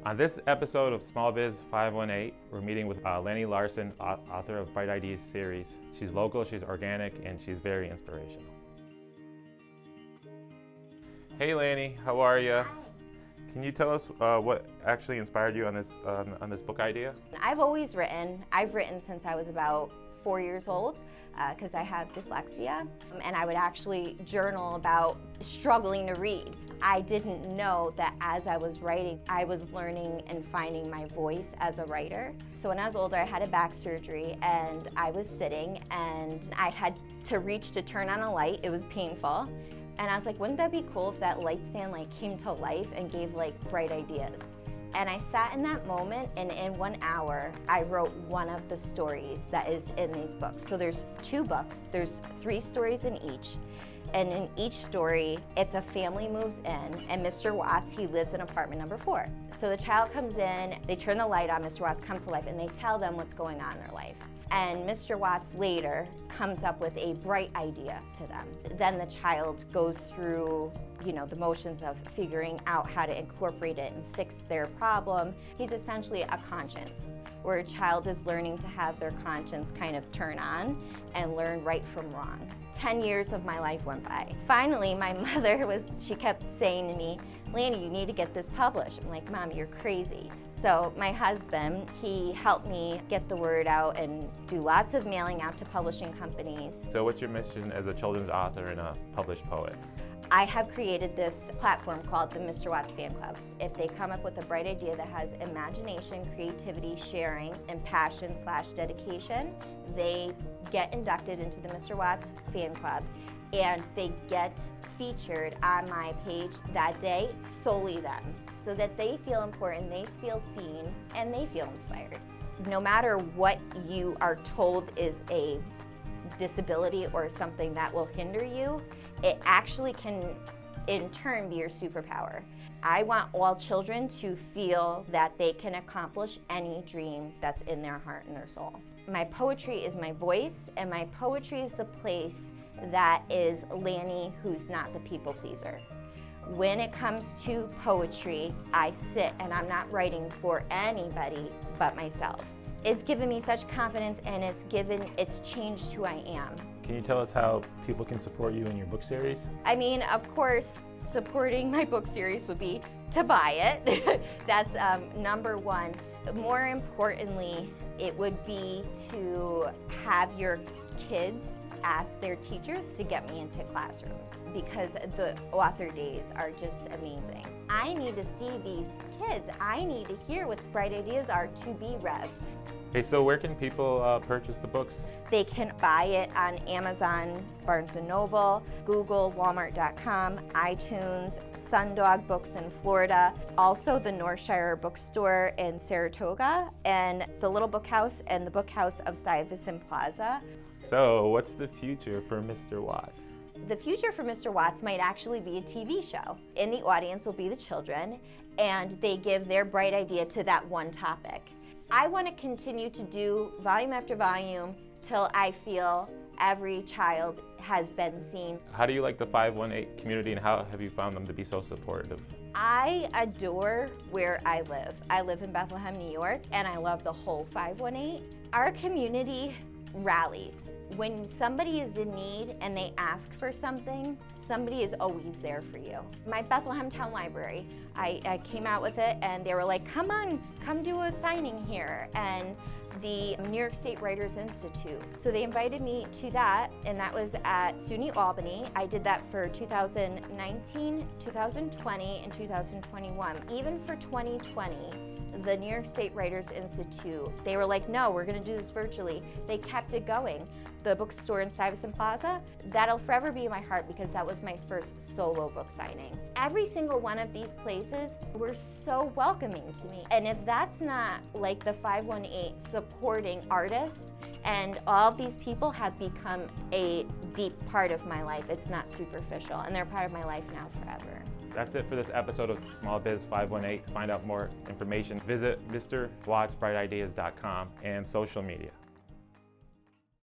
On this episode of Small Biz 518, we're meeting with Lani Larson, author of Bright Ideas series. She's local, she's organic, and she's very inspirational. Hey Lani, how are you? Hi. Can you tell us what actually inspired you on this book idea? I've always written. I've written since I was about 4 years old because I have dyslexia, and I would actually journal about struggling to read. I didn't know that as I was writing, I was learning and finding my voice as a writer. So when I was older, I had a back surgery and I was sitting and I had to reach to turn on a light. It was painful. And I was like, wouldn't that be cool if that light stand came to life and gave bright ideas? And I sat in that moment, and in 1 hour, I wrote one of the stories that is in these books. So there's 2 books, there's 3 stories in each. And in each story, it's a family moves in, and Mr. Watts, he lives in apartment number 4. So the child comes in, they turn the light on, Mr. Watts comes to life, and they tell them what's going on in their life. And Mr. Watts later comes up with a bright idea to them. Then the child goes through, the motions of figuring out how to incorporate it and fix their problem. He's essentially a conscience, where a child is learning to have their conscience kind of turn on and learn right from wrong. 10 years of my life went by. Finally, my mother she kept saying to me, Lani, you need to get this published. I'm like, Mom, you're crazy. So my husband, he helped me get the word out and do lots of mailing out to publishing companies. So what's your mission as a children's author and a published poet? I have created this platform called the Mr. Watts Fan Club. If they come up with a bright idea that has imagination, creativity, sharing, and passion/dedication, they get inducted into the Mr. Watts Fan Club, and they get featured on my page that day, solely them, so that they feel important, they feel seen, and they feel inspired. No matter what you are told is a disability or something that will hinder you, it actually can in turn be your superpower. I want all children to feel that they can accomplish any dream that's in their heart and their soul. My poetry is my voice, and my poetry is the place that is Lani who's not the people pleaser. When it comes to poetry, I sit and I'm not writing for anybody but myself. It's given me such confidence, and it's changed who I am. Can you tell us how people can support you in your book series? I mean, of course, supporting my book series would be to buy it. That's number one. More importantly, it would be to have your kids ask their teachers to get me into classrooms, because the author days are just amazing. I need to see these kids. I need to hear what bright ideas are to be revved. Okay, so where can people purchase the books? They can buy it on Amazon, Barnes & Noble, Google, Walmart.com, iTunes, Sundog Books in Florida, also the Northshire Bookstore in Saratoga, and the Little Book House and the Book House of Stuyvesant Plaza. So what's the future for Mr. Watts? The future for Mr. Watts might actually be a TV show. In the audience will be the children, and they give their bright idea to that one topic. I want to continue to do volume after volume till I feel every child has been seen. How do you like the 518 community, and how have you found them to be so supportive? I adore where I live. I live in Bethlehem, New York, and I love the whole 518. Our community rallies. When somebody is in need and they ask for something, somebody is always there for you. My Bethlehem Town Library, I came out with it, and they were like, come on, come do a signing here. And the New York State Writers Institute. So they invited me to that, and that was at SUNY Albany. I did that for 2019, 2020, and 2021. Even for 2020, the New York State Writers Institute, they were like, no, we're gonna do this virtually. They kept it going. The bookstore in Stuyvesant Plaza, that'll forever be in my heart, because that was my first solo book signing. Every single one of these places were so welcoming to me. And if that's not like the 518 supporting artists, and all of these people have become a deep part of my life, it's not superficial, and they're part of my life now forever. That's it for this episode of Small Biz 518. To find out more information, visit MrWattsBrightIdeas.com and social media.